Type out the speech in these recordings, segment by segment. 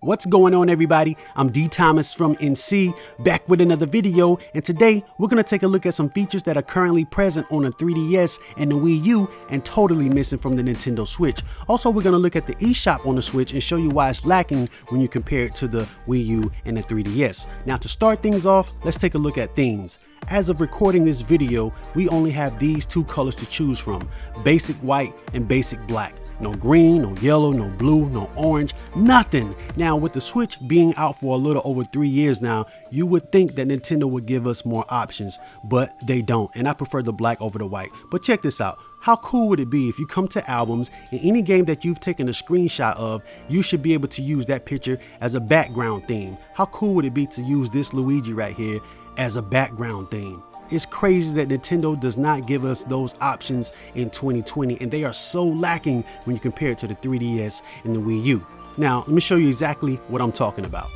What's going on, everybody? I'm D Thomas from NC, back with another video, and today we're going to take a look at some features that are currently present on the 3DS and the Wii U and totally missing from the Nintendo Switch. Also, we're going to look at the eShop on the Switch and show you why it's lacking when you compare it to the Wii U and the 3DS. Now, to start things off, let's take a look at themes. As of recording this video, we only have these two colors to choose from: basic white and basic black. No green, no yellow, no blue, no orange, nothing. Now, with the Switch being out for a little over 3 years now, you would think that Nintendo would give us more options, but they don't, and I prefer the black over the white. But check this out. How cool would it be if you come to albums and any game that you've taken a screenshot of, you should be able to use that picture as a background theme? How cool would it be to use this Luigi right here as a background theme? It's crazy that Nintendo does not give us those options in 2020, and they are so lacking when you compare it to the 3DS and the Wii U. Now, let me show you exactly what I'm talking about.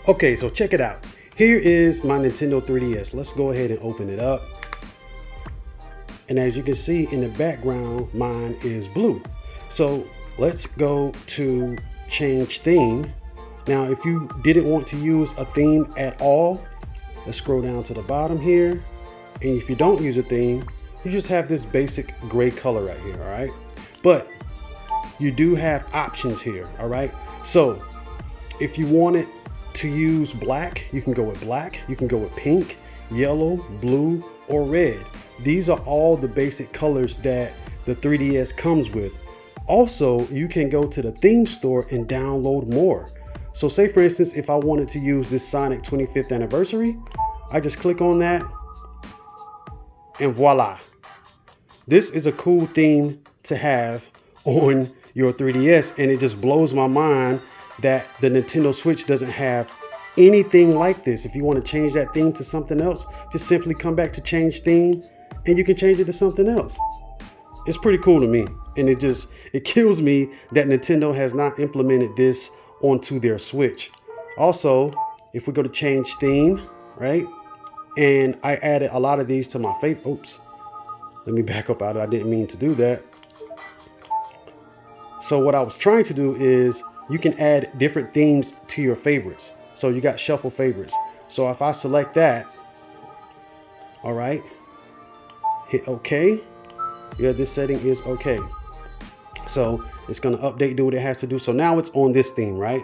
Okay, so check it out. Here is my Nintendo 3DS. Let's go ahead and open it up. And as you can see in the background, mine is blue. So let's go to change theme. Now, if you didn't want to use a theme at all, let's scroll down to the bottom here. And if you don't use a theme, you just have this basic gray color right here, all right? But you do have options here, all right? So if you wanted to use black, you can go with black. You can go with pink, yellow, blue, or red. These are all the basic colors that the 3DS comes with. Also, you can go to the theme store and download more. So say, for instance, if I wanted to use this Sonic 25th anniversary, I just click on that. And voila, this is a cool theme to have on your 3DS, and it just blows my mind that the Nintendo Switch doesn't have anything like this. If you want to change that theme to something else, just simply come back to change theme and you can change it to something else. It's pretty cool to me, and it kills me that Nintendo has not implemented this onto their Switch. Also, if we go to change theme, right? And I added a lot of these to my favorite. Oops, let me back up out of it. I didn't mean to do that. So what I was trying to do is you can add different themes to your favorites. So you got shuffle favorites. So if I select that, all right, hit OK. Yeah, this setting is OK. So it's going to update, do what it has to do. So now it's on this theme, right?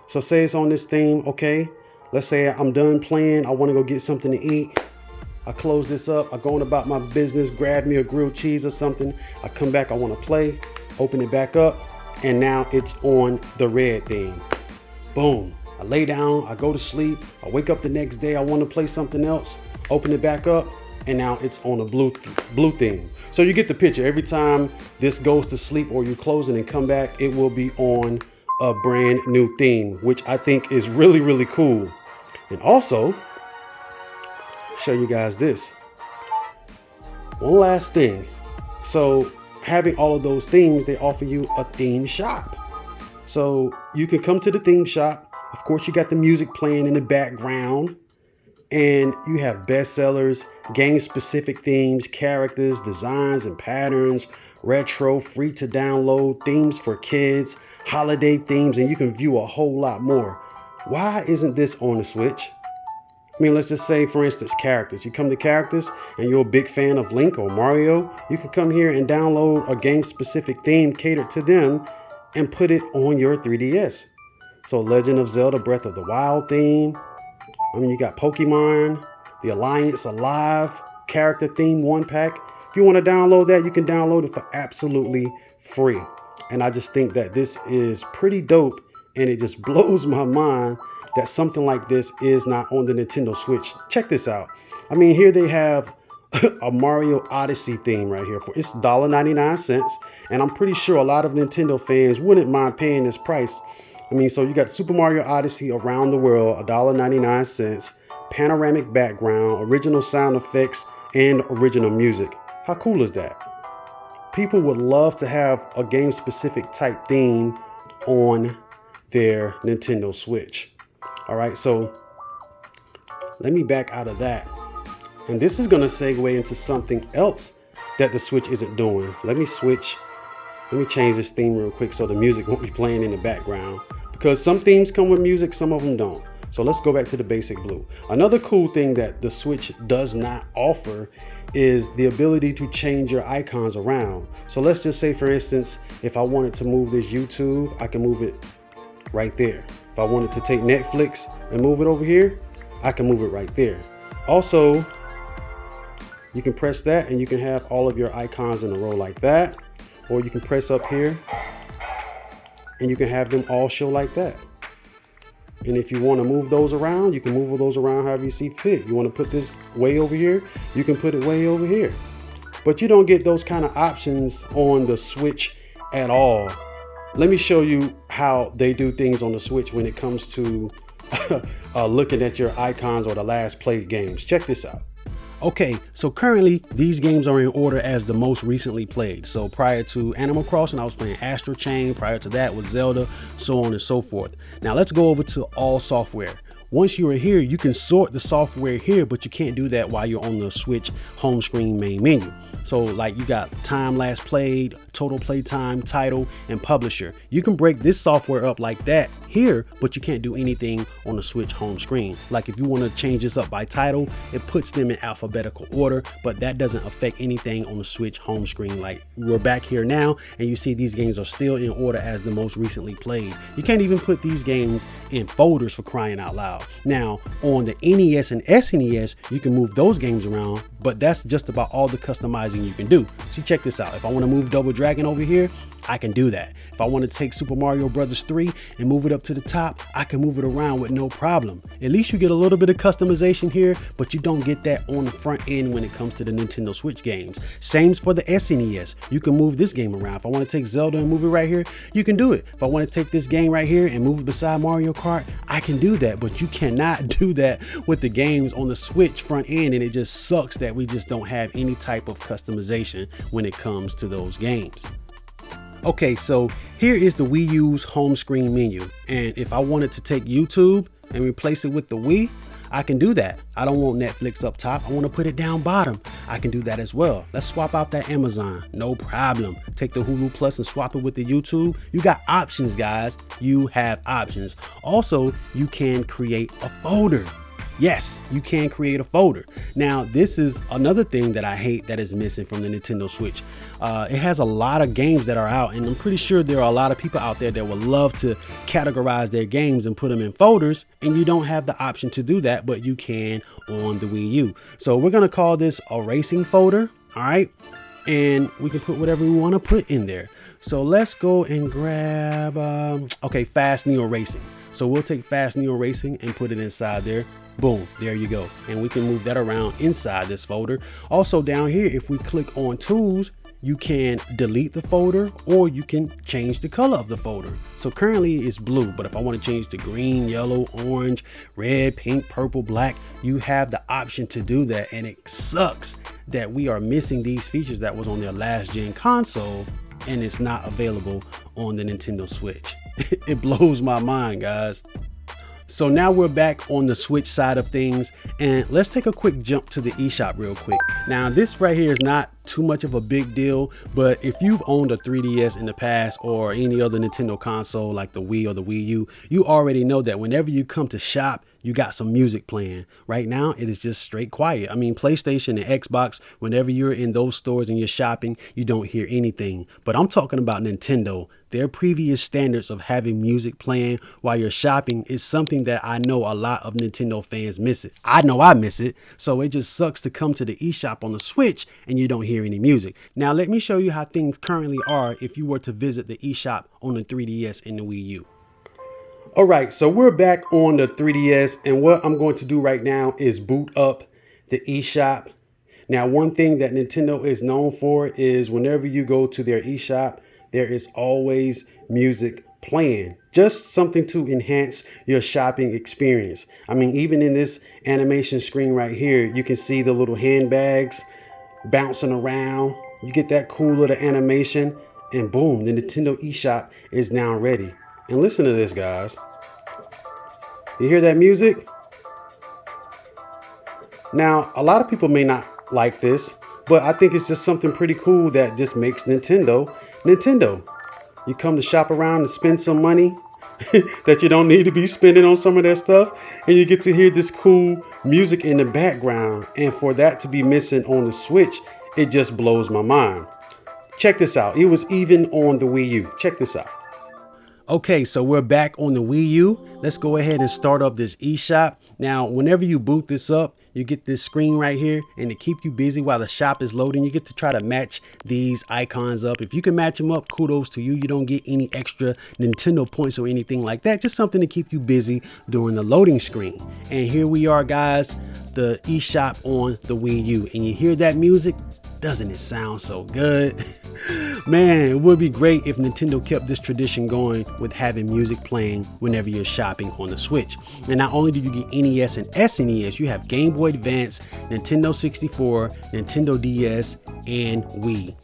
So say it's on this theme. OK. Let's say I'm done playing. I want to go get something to eat. I close this up. I go on about my business, grab me a grilled cheese or something. I come back. I want to play. Open it back up. And now it's on the red theme. Boom. I lay down. I go to sleep. I wake up the next day. I want to play something else. Open it back up. And now it's on a blue theme. So you get the picture. Every time this goes to sleep or you close it and come back, it will be on a brand new theme, which I think is really, really cool. And also, show you guys this. One last thing. So having all of those themes, they offer you a theme shop. So you can come to the theme shop. Of course, you got the music playing in the background. And you have bestsellers, game-specific themes, characters, designs and patterns, retro, free to download, themes for kids, holiday themes, and you can view a whole lot more. Why isn't this on the Switch? I mean, let's just say, for instance, characters. You come to characters and you're a big fan of Link or Mario. You can come here and download a game-specific theme catered to them and put it on your 3DS. So Legend of Zelda Breath of the Wild theme. I mean, you got Pokemon, the Alliance Alive character theme 1-pack. If you want to download that, you can download it for absolutely free. And I just think that this is pretty dope. And it just blows my mind that something like this is not on the Nintendo Switch. Check this out. I mean, here they have a Mario Odyssey theme right here. It's $1.99. And I'm pretty sure a lot of Nintendo fans wouldn't mind paying this price. I mean, so you got Super Mario Odyssey Around the World, $1.99, panoramic background, original sound effects, and original music. How cool is that? People would love to have a game-specific type theme on their Nintendo Switch. All right, so let me back out of that. And this is going to segue into something else that the Switch isn't doing. Let me change this theme real quick so the music won't be playing in the background. because some themes come with music, some of them don't. So let's go back to the basic blue. Another cool thing that the Switch does not offer is the ability to change your icons around. So let's just say, for instance, if I wanted to move this YouTube, I can move it right there. If I wanted to take Netflix and move it over here, I can move it right there. Also, you can press that and you can have all of your icons in a row like that. Or you can press up here and you can have them all show like that. And if you want to move those around, you can move those around however you see fit. You want to put this way over here, you can put it way over here. But you don't get those kind of options on the Switch at all. Let me show you how they do things on the Switch when it comes to looking at your icons or the last played games. Check this out. Okay, so currently these games are in order as the most recently played. So prior to Animal Crossing, I was playing Astro Chain. Prior to that was Zelda, so on and so forth. Now let's go over to all software. Once you are here, you can sort the software here, but you can't do that while you're on the Switch home screen main menu. So like you got time last played, total play time, title, and publisher. You can break this software up like that here, but you can't do anything on the Switch home screen. Like if you want to change this up by title, it puts them in alphabetical order, but that doesn't affect anything on the Switch home screen. Like we're back here now and you see these games are still in order as the most recently played. You can't even put these games in folders, for crying out loud. Now on the NES and SNES, you can move those games around, but that's just about all the customizing you can do. See, check this out. If I want to move Double Dragon over here, I can do that. If I want to take Super Mario Brothers 3 and move it up to the top, I can move it around with no problem. At least you get a little bit of customization here, but you don't get that on the front end when it comes to the Nintendo Switch games. Same's for the SNES. You can move this game around. If I want to take Zelda and move it right here, you can do it. If I want to take this game right here and move it beside Mario Kart, I can do that, but you cannot do that with the games on the Switch front end, and it just sucks that we just don't have any type of customization when it comes to those games. Okay, so here is the Wii U's home screen menu, and if I wanted to take YouTube and replace it with the Wii, I can do that. I don't want Netflix up top, I want to put it down bottom. I can do that as well. Let's swap out that Amazon, no problem. Take the Hulu Plus and swap it with the YouTube. You got options, guys. You have options. Also, you can create a folder. Yes, you can create a folder. Now, this is another thing that I hate that is missing from the Nintendo Switch. It has a lot of games that are out, and I'm pretty sure there are a lot of people out there that would love to categorize their games and put them in folders, and you don't have the option to do that, but you can on the Wii U. So we're gonna call this a racing folder, all right? And we can put whatever we wanna put in there. So let's go and grab, okay, Fast Neo Racing. So we'll take Fast Neo Racing and put it inside there. Boom, there you go. And we can move that around inside this folder. Also down here, if we click on tools, you can delete the folder or you can change the color of the folder. So currently it's blue, but if I want to change to green, yellow, orange, red, pink, purple, black, you have the option to do that. And it sucks that we are missing these features that was on their last gen console and it's not available on the Nintendo Switch. It blows my mind, guys. So now we're back on the Switch side of things, and let's take a quick jump to the eShop real quick. Now this right here is not too much of a big deal, but if you've owned a 3DS in the past or any other Nintendo console like the Wii or the Wii U, you already know that whenever you come to shop, you got some music playing. Right now, it is just straight quiet. I mean, PlayStation and Xbox, whenever you're in those stores and you're shopping, you don't hear anything. But I'm talking about Nintendo. Their previous standards of having music playing while you're shopping is something that I know a lot of Nintendo fans miss it. I know I miss it. So it just sucks to come to the eShop on the Switch and you don't hear any music. Now, let me show you how things currently are if you were to visit the eShop on the 3DS and the Wii U. All right, so we're back on the 3DS, and what I'm going to do right now is boot up the eShop. Now, one thing that Nintendo is known for is whenever you go to their eShop, there is always music playing, just something to enhance your shopping experience. I mean, even in this animation screen right here, you can see the little handbags bouncing around. You get that cool little animation, and boom, the Nintendo eShop is now ready. And listen to this, guys. You hear that music? Now, a lot of people may not like this, but I think it's just something pretty cool that just makes Nintendo, Nintendo. You come to shop around and spend some money. that you don't need to be spending on some of that stuff. And you get to hear this cool music in the background. And for that to be missing on the Switch, it just blows my mind. Check this out. It was even on the Wii U. Check this out. Okay, so we're back on the Wii U. Let's go ahead and start up this eShop. Now, whenever you boot this up, you get this screen right here, and to keep you busy while the shop is loading, you get to try to match these icons up. If you can match them up, kudos to you. You don't get any extra Nintendo points or anything like that. Just something to keep you busy during the loading screen. And here we are, guys, the eShop on the Wii U. And you hear that music? Doesn't it sound so good? Man, it would be great if Nintendo kept this tradition going with having music playing whenever you're shopping on the Switch. And not only do you get NES and SNES, you have Game Boy Advance, Nintendo 64, Nintendo DS, and Wii.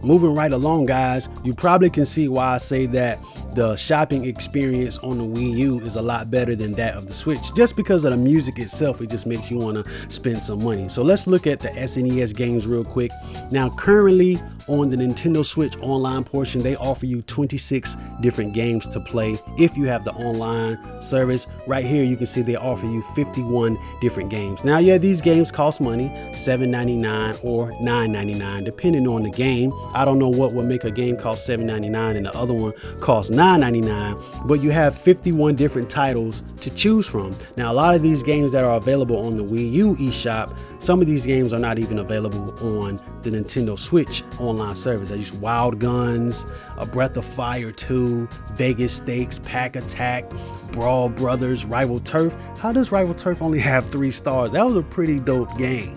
Moving right along, guys, you probably can see why I say that the shopping experience on the Wii U is a lot better than that of the Switch. Just because of the music itself, it just makes you want to spend some money. So let's look at the SNES games real quick. Now, currently on the Nintendo Switch online portion, they offer you 26 different games to play if you have the online service. Right here, you can see they offer you 51 different games. Now, yeah, these games cost money, $7.99 or $9.99, depending on the game. I don't know what would make a game cost $7.99 and the other one costs $9.99, but you have 51 different titles to choose from. Now, a lot of these games that are available on the Wii U eShop, some of these games are not even available on the Nintendo Switch online service. I use Wild Guns, A Breath of Fire 2, Vegas Stakes, Pack Attack, Brawl Brothers, Rival Turf. How does Rival Turf only have 3 stars? That was a pretty dope game.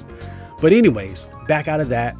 But anyways, back out of that,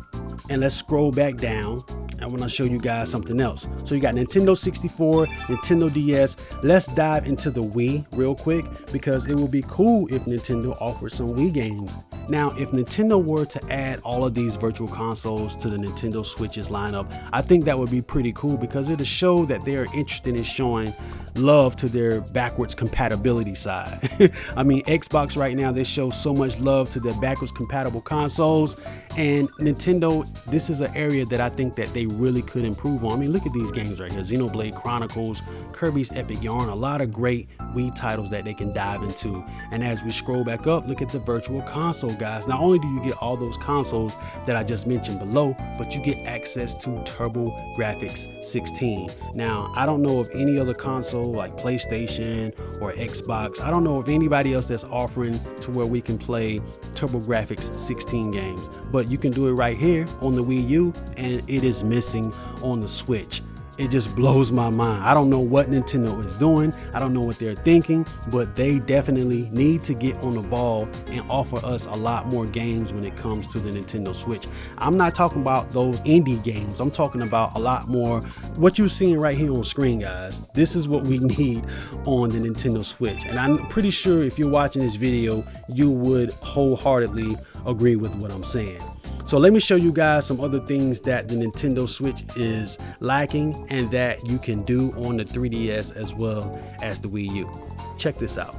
and let's scroll back down. I want to show you guys something else. So you got Nintendo 64, Nintendo DS. Let's dive into the Wii real quick, because it would be cool if Nintendo offered some Wii games. Now, if Nintendo were to add all of these virtual consoles to the Nintendo Switch's lineup, I think that would be pretty cool, because it'll show that they're interested in showing love to their backwards compatibility side. I mean, Xbox right now, they show so much love to their backwards compatible consoles, and Nintendo, this is an area that I think that they really could improve on. I mean, look at these games right here: Xenoblade Chronicles, Kirby's Epic Yarn, a lot of great Wii titles that they can dive into. And as we scroll back up, look at the virtual console, guys. Not only do you get all those consoles that I just mentioned below, but you get access to TurboGrafx 16. Now, I don't know of any other console like PlayStation or Xbox. I don't know of anybody else that's offering to where we can play TurboGrafx 16 games, but you can do it right here on the Wii U, and it is missing on the Switch. It just blows my mind. I don't know what Nintendo is doing. I don't know what they're thinking, but they definitely need to get on the ball and offer us a lot more games when it comes to the Nintendo Switch. I'm not talking about those indie games. I'm talking about a lot more what you're seeing right here on screen, guys. This is what we need on the Nintendo Switch. And I'm pretty sure if you're watching this video, you would wholeheartedly agree with what I'm saying. So let me show you guys some other things that the Nintendo Switch is lacking and that you can do on the 3DS as well as the Wii U. Check this out.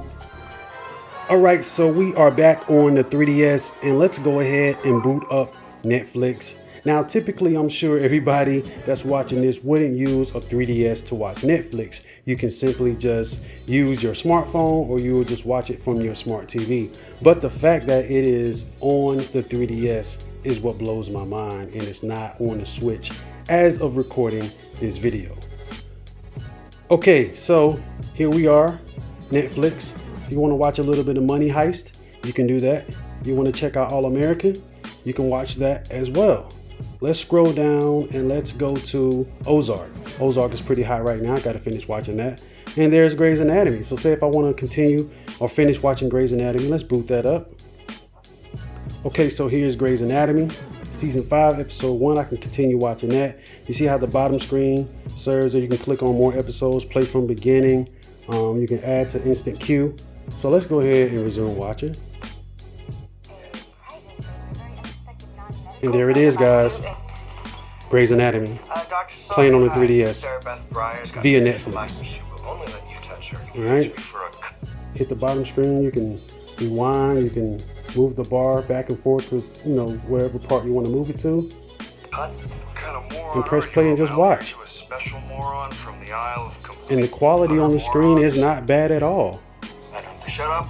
All right, so we are back on the 3DS, and let's go ahead and boot up Netflix. Now, typically, I'm sure everybody that's watching this wouldn't use a 3DS to watch Netflix. You can simply just use your smartphone, or you will just watch it from your smart TV. But the fact that it is on the 3DS is what blows my mind, and it's not on the Switch as of recording this video. Okay, so here we are, Netflix. If you want to watch a little bit of Money Heist, you can do that. You want to check out All American, you can watch that as well. Let's scroll down and let's go to Ozark. Ozark is pretty hot right now. I got to finish watching that. And there's Grey's Anatomy. So say if I want to continue or finish watching Grey's Anatomy, let's boot that up. Okay, so here's Grey's Anatomy, season 5, episode 1. I can continue watching that. You see how the bottom screen serves that you can click on more episodes, play from beginning. You can add to instant queue. So let's go ahead and resume watching. And there it is, guys. Grey's Anatomy, playing on the 3DS via Netflix. All right. Hit the bottom screen. You can rewind. You can move the bar back and forth to, wherever part you want to move it to. Kind of more and press play and just watch. And the quality on the screen is not bad at all. Shut up.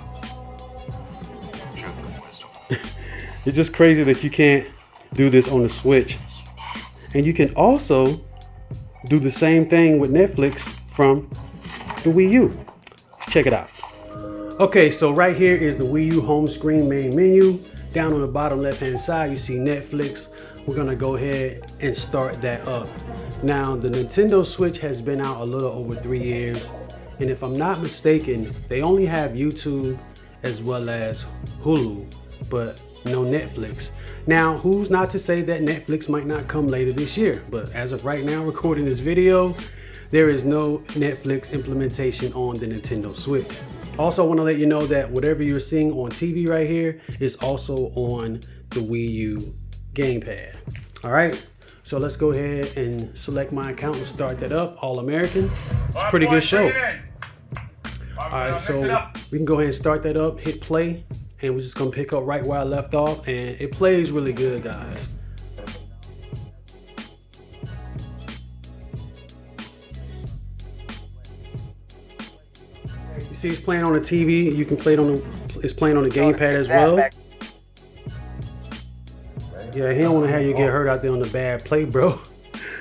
It's just crazy that you can't do this on the Switch. And you can also do the same thing with Netflix from the Wii U. Check it out. Okay, so right here is the Wii U home screen main menu. Down on the bottom left hand side, you see Netflix. We're gonna go ahead and start that up. Now, the Nintendo Switch has been out a little over 3 years. And if I'm not mistaken, they only have YouTube as well as Hulu, but no Netflix. Now, who's not to say that Netflix might not come later this year? But as of right now, recording this video, there is no Netflix implementation on the Nintendo Switch. Also, I want to let you know that whatever you're seeing on TV right here is also on the Wii U gamepad. All right, so let's go ahead and select my account and start that up. All American. It's a pretty good show. All right, so we can go ahead and start that up, hit play, and we're just gonna pick up right where I left off, and it plays really good, guys. You see, it's playing on the TV. You can play it on the. It's playing on the gamepad as well. Yeah, he don't want to have you get hurt out there on the bad play, bro.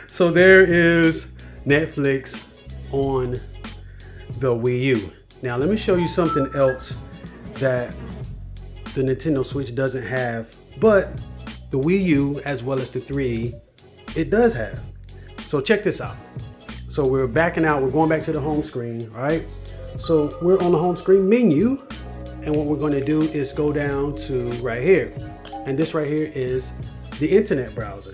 So there is Netflix on the Wii U. Now let me show you something else that the Nintendo Switch doesn't have, but the Wii U as well as the 3, it does have. So check this out. So we're backing out, we're going back to the home screen, right? So we're on the home screen menu, and what we're going to do is go down to right here. And this right here is the internet browser.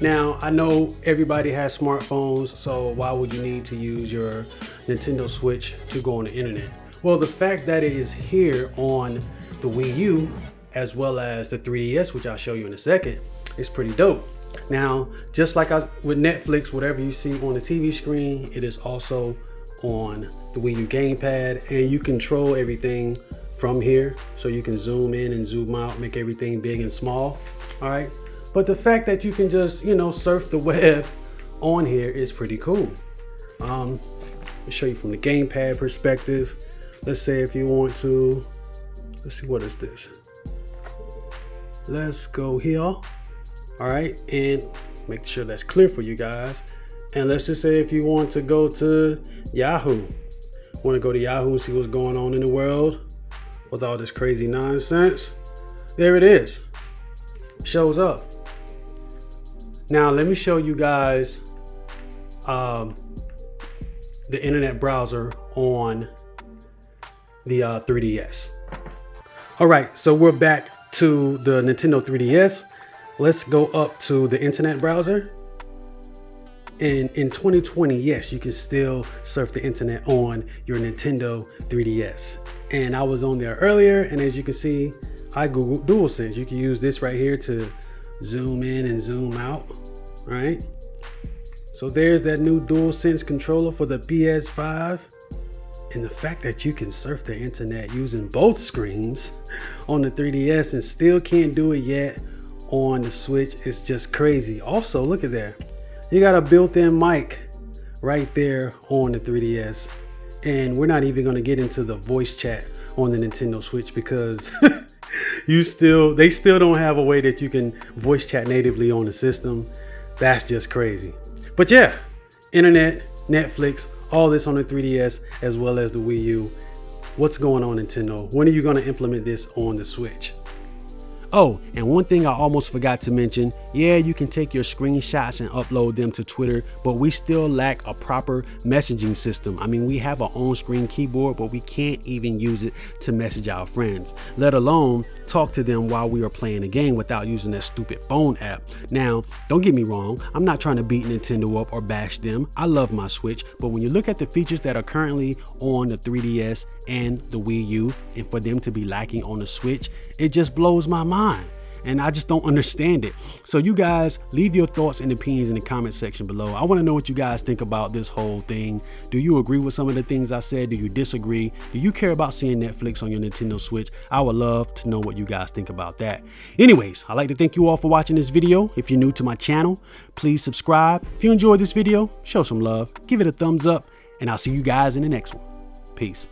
Now, I know everybody has smartphones, so why would you need to use your Nintendo Switch to go on the internet? Well, the fact that it is here on the Wii U as well as the 3DS, which I'll show you in a second, is pretty dope. Now, just like with Netflix, whatever you see on the TV screen, it is also on the Wii U gamepad, and you control everything from here. So you can zoom in and zoom out, make everything big and small. All right. But the fact that you can just, surf the web on here is pretty cool. I'll show you from the gamepad perspective. Let's say if you want to, let's see, what is this? Let's go here. All right. And make sure that's clear for you guys. And let's just say if you want to go to Yahoo, want to go to Yahoo and see what's going on in the world with all this crazy nonsense. There it is. Shows up. Now let me show you guys the internet browser on the 3DS. All right, so we're back to the Nintendo 3DS. Let's go up to the internet browser. And in 2020, yes, you can still surf the internet on your Nintendo 3DS. And I was on there earlier, and as you can see, I Googled DualSense. You can use this right here to zoom in and zoom out, right? So there's that new DualSense controller for the PS5. And the fact that you can surf the internet using both screens on the 3DS and still can't do it yet on the Switch is just crazy. Also, look at that. You got a built-in mic right there on the 3DS. And we're not even going to get into the voice chat on the Nintendo Switch because they still don't have a way that you can voice chat natively on the system. That's just crazy. But yeah, internet, Netflix, all this on the 3DS as well as the Wii U. What's going on, Nintendo? When are you going to implement this on the Switch? Oh, and one thing I almost forgot to mention, yeah, you can take your screenshots and upload them to Twitter, but we still lack a proper messaging system. I mean, we have our own screen keyboard, but we can't even use it to message our friends, let alone talk to them while we are playing a game without using that stupid phone app. Now, don't get me wrong, I'm not trying to beat Nintendo up or bash them. I love my Switch, but when you look at the features that are currently on the 3DS and the Wii U, and for them to be lacking on the Switch, it just blows my mind. and I just don't understand it. So you guys leave your thoughts and opinions in the comment section below. I want to know what you guys think about this whole thing. Do you agree with some of the things I said? Do you disagree? Do you care about seeing Netflix on your Nintendo Switch? I would love to know what you guys think about that. Anyways, I'd like to thank you all for watching this video. If you're new to my channel, please subscribe. If you enjoyed this video, show some love, give it a thumbs up, and I'll see you guys in the next one. Peace.